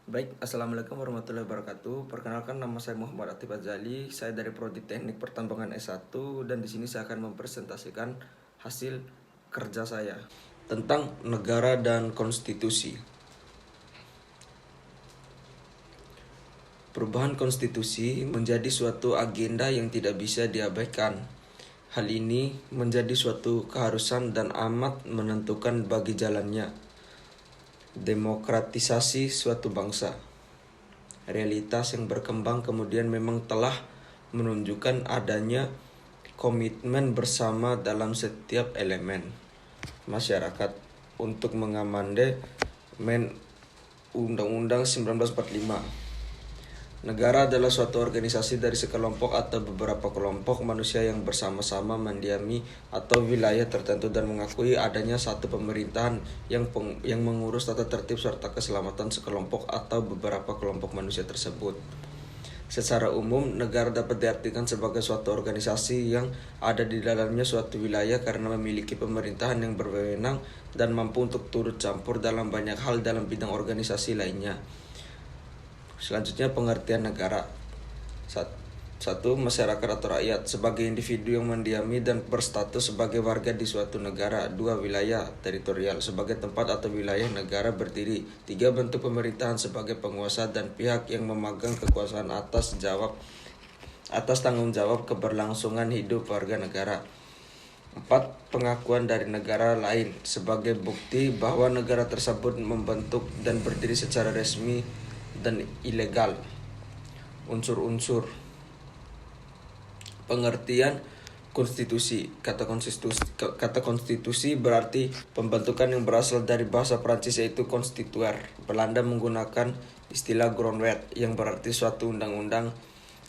Baik, Assalamualaikum warahmatullahi wabarakatuh. Perkenalkan, nama saya Muhammad Atif Azali. Saya dari Prodi Teknik Pertambangan S1 dan di sini saya akan mempresentasikan hasil kerja saya tentang negara dan konstitusi. Perubahan konstitusi menjadi suatu agenda yang tidak bisa diabaikan. Hal ini menjadi suatu keharusan dan amat menentukan bagi jalannya demokratisasi suatu bangsa. Realitas yang berkembang kemudian memang telah menunjukkan adanya komitmen bersama dalam setiap elemen masyarakat untuk mengamandemen Undang-Undang 1945. Negara adalah suatu organisasi dari sekelompok atau beberapa kelompok manusia yang bersama-sama mendiami atau wilayah tertentu dan mengakui adanya satu pemerintahan yang mengurus tata tertib serta keselamatan sekelompok atau beberapa kelompok manusia tersebut. Secara umum, negara dapat diartikan sebagai suatu organisasi yang ada di dalamnya suatu wilayah karena memiliki pemerintahan yang berwenang dan mampu untuk turut campur dalam banyak hal dalam bidang organisasi lainnya. Selanjutnya, pengertian negara. Satu, masyarakat atau rakyat sebagai individu yang mendiami dan berstatus sebagai warga di suatu negara. Dua, wilayah teritorial sebagai tempat atau wilayah negara berdiri. Tiga, bentuk pemerintahan sebagai penguasa dan pihak yang memegang kekuasaan atas tanggung jawab keberlangsungan hidup warga negara. 4. Pengakuan dari negara lain sebagai bukti bahwa negara tersebut membentuk dan berdiri secara resmi dan ilegal. Unsur-unsur pengertian konstitusi. Kata konstitusi berarti pembentukan yang berasal dari bahasa Prancis yaitu constituer. Belanda menggunakan istilah grondwet yang berarti suatu undang-undang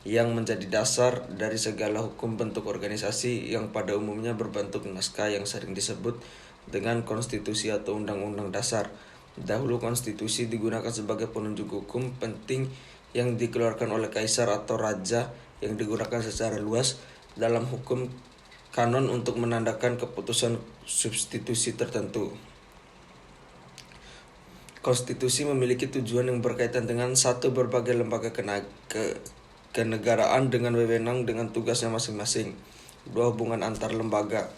yang menjadi dasar dari segala hukum bentuk organisasi yang pada umumnya berbentuk naskah yang sering disebut dengan konstitusi atau undang-undang dasar. Dahulu konstitusi digunakan sebagai penunjuk hukum penting yang dikeluarkan oleh kaisar atau raja yang digunakan secara luas dalam hukum kanon untuk menandakan keputusan substitusi tertentu. Konstitusi memiliki tujuan yang berkaitan dengan satu, berbagai lembaga kenegaraan dengan wewenang dengan tugasnya masing-masing. 2. Hubungan antar lembaga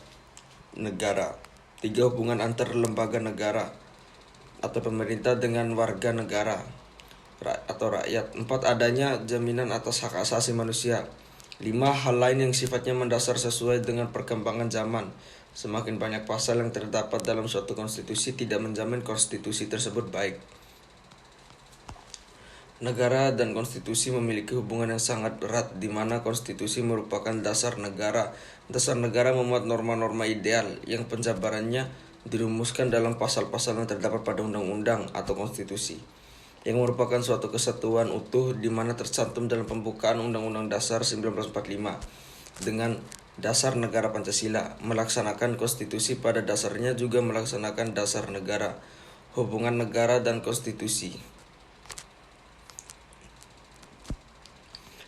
negara. 3. Hubungan antar lembaga negara atau pemerintah dengan warga negara atau rakyat. 4. Adanya jaminan atas hak asasi manusia. 5. Hal lain yang sifatnya mendasar sesuai dengan perkembangan zaman. Semakin banyak pasal yang terdapat dalam suatu konstitusi tidak menjamin konstitusi tersebut baik. Negara dan konstitusi memiliki hubungan yang sangat erat di mana konstitusi merupakan dasar negara. Dasar negara memuat norma-norma ideal yang penjabarannya dirumuskan dalam pasal-pasal yang terdapat pada undang-undang atau konstitusi, yang merupakan suatu kesatuan utuh di mana tercantum dalam pembukaan Undang-Undang Dasar 1945 dengan dasar negara Pancasila. Melaksanakan konstitusi pada dasarnya juga melaksanakan dasar negara. Hubungan negara dan konstitusi.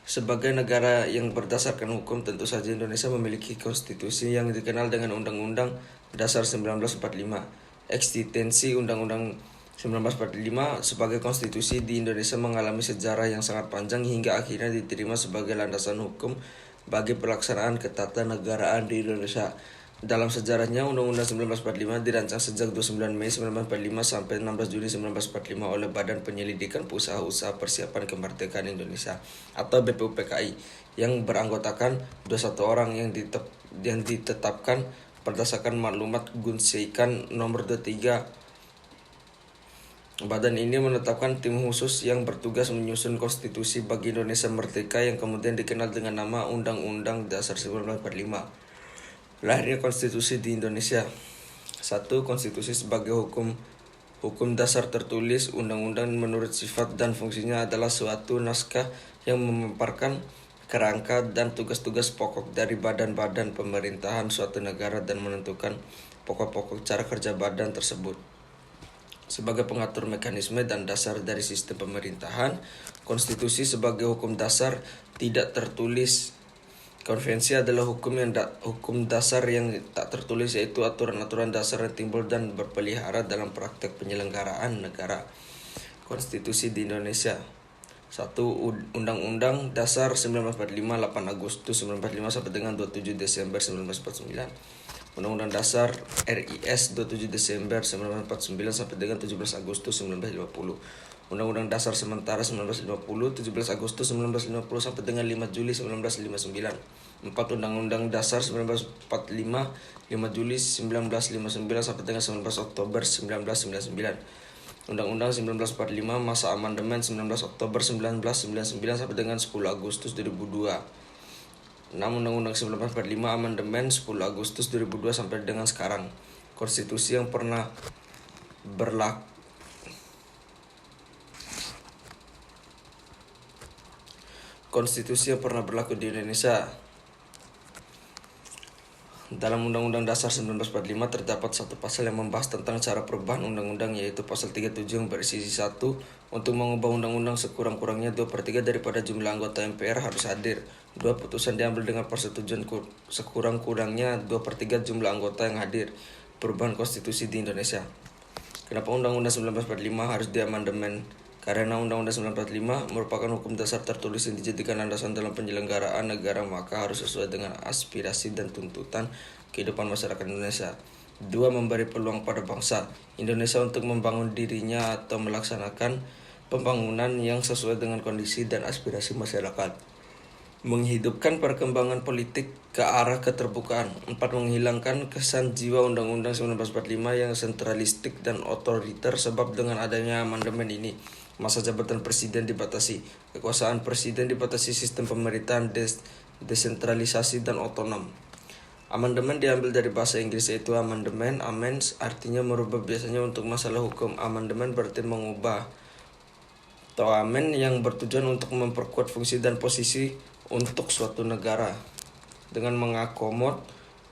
Sebagai negara yang berdasarkan hukum, tentu saja Indonesia memiliki konstitusi yang dikenal dengan Undang-Undang Dasar 1945. Eksistensi Undang-Undang 1945 sebagai konstitusi di Indonesia mengalami sejarah yang sangat panjang hingga akhirnya diterima sebagai landasan hukum bagi pelaksanaan ketatanegaraan di Indonesia. Dalam sejarahnya, Undang-Undang 1945 dirancang sejak 29 Mei 1945 sampai 16 Juni 1945 oleh Badan Penyelidikan Usaha-Usaha Persiapan Kemerdekaan Indonesia atau BPUPKI yang beranggotakan 21 orang yang ditetapkan berdasarkan maklumat Gunseikan nomor 23. Badan ini menetapkan tim khusus yang bertugas menyusun konstitusi bagi Indonesia merdeka yang kemudian dikenal dengan nama Undang-Undang Dasar 1945. Lahirnya konstitusi di Indonesia. 1. Konstitusi sebagai hukum dasar tertulis. Undang-undang menurut sifat dan fungsinya adalah suatu naskah yang memaparkan kerangka dan tugas-tugas pokok dari badan-badan pemerintahan suatu negara dan menentukan pokok-pokok cara kerja badan tersebut. Sebagai pengatur mekanisme dan dasar dari sistem pemerintahan, konstitusi sebagai hukum dasar tidak tertulis. Konvensi adalah hukum dasar yang tak tertulis, yaitu aturan-aturan dasar yang timbul dan berpelihara dalam praktek penyelenggaraan negara. Konstitusi di Indonesia. 1. Undang-Undang Dasar 1945 8 Agustus 1945 sampai dengan 27 Desember 1949. Undang-Undang Dasar RIS 27 Desember 1949 sampai dengan 17 Agustus 1950. Undang-Undang Dasar Sementara 1950 17 Agustus 1950 sampai dengan 5 Juli 1959. 4. Undang-Undang Dasar 1945 5 Juli 1959 sampai dengan 19 Oktober 1999. Undang-Undang 1945 masa amandemen 19 Oktober 1999 sampai dengan 10 Agustus 2002. 6. Undang-Undang 1945 amandemen 10 Agustus 2002 sampai dengan sekarang. Konstitusi yang pernah berlaku di Indonesia. Dalam Undang-Undang Dasar 1945 terdapat satu pasal yang membahas tentang cara perubahan undang-undang, yaitu pasal 37 yang berisi 1. Untuk mengubah undang-undang sekurang-kurangnya 2/3 daripada jumlah anggota MPR harus hadir. 2. Putusan diambil dengan persetujuan sekurang-kurangnya 2/3 jumlah anggota yang hadir. Perubahan konstitusi di Indonesia. Kenapa Undang-Undang 1945 harus diamandemen? Karena Undang-Undang 1945 merupakan hukum dasar tertulis yang dijadikan landasan dalam penyelenggaraan negara, maka harus sesuai dengan aspirasi dan tuntutan kehidupan masyarakat Indonesia. 2. Memberi peluang pada bangsa Indonesia untuk membangun dirinya atau melaksanakan pembangunan yang sesuai dengan kondisi dan aspirasi masyarakat. Menghidupkan perkembangan politik ke arah keterbukaan. 4. Menghilangkan kesan jiwa Undang-Undang 1945 yang sentralistik dan otoriter, sebab dengan adanya amandemen ini masa jabatan presiden dibatasi, kekuasaan presiden dibatasi, sistem pemerintahan desentralisasi dan otonom. Amandemen diambil dari bahasa Inggris, yaitu amandemen, amends, artinya merubah, biasanya untuk masalah hukum. Amandemen berarti mengubah, atau amen yang bertujuan untuk memperkuat fungsi dan posisi untuk suatu negara dengan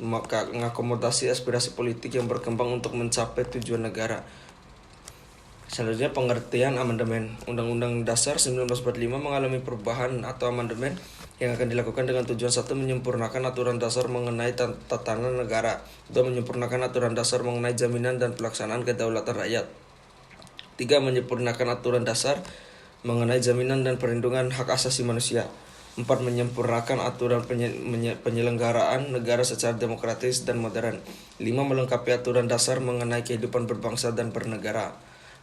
mengakomodasi aspirasi politik yang berkembang untuk mencapai tujuan negara. Selanjutnya, pengertian amandemen. Undang-Undang Dasar 1945 mengalami perubahan atau amandemen yang akan dilakukan dengan tujuan 1. Menyempurnakan aturan dasar mengenai tatanan negara. 2. Menyempurnakan aturan dasar mengenai jaminan dan pelaksanaan kedaulatan rakyat. 3. Menyempurnakan aturan dasar mengenai jaminan dan perlindungan hak asasi manusia. 4. Menyempurnakan aturan penyelenggaraan negara secara demokratis dan modern. 5. Melengkapi aturan dasar mengenai kehidupan berbangsa dan bernegara.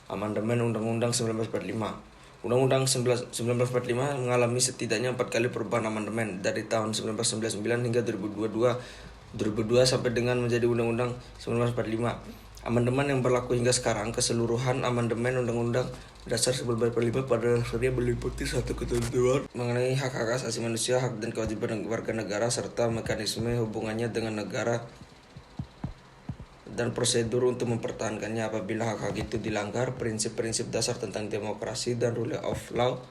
Amandemen Undang-Undang 1945. Undang-Undang 1945 mengalami setidaknya 4 kali perubahan amandemen dari tahun 1999 hingga 2002 sampai dengan menjadi Undang-Undang 1945. Amandemen yang berlaku hingga sekarang, keseluruhan amandemen Undang-Undang Dasar 1945 pada dasarnya meliputi satu ketentuan mengenai hak-hak asasi manusia, hak dan kewajiban warga negara, serta mekanisme hubungannya dengan negara dan prosedur untuk mempertahankannya apabila hak-hak itu dilanggar, prinsip-prinsip dasar tentang demokrasi dan rule of law,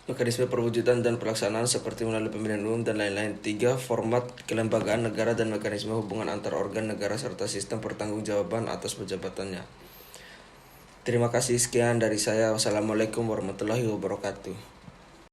mekanisme perwujudan dan pelaksanaan seperti melalui pemilihan umum dan lain-lain. 3. Format kelembagaan negara dan mekanisme hubungan antar organ negara serta sistem pertanggungjawaban atas pejabatannya. Terima kasih, sekian dari saya. Wassalamualaikum warahmatullahi wabarakatuh.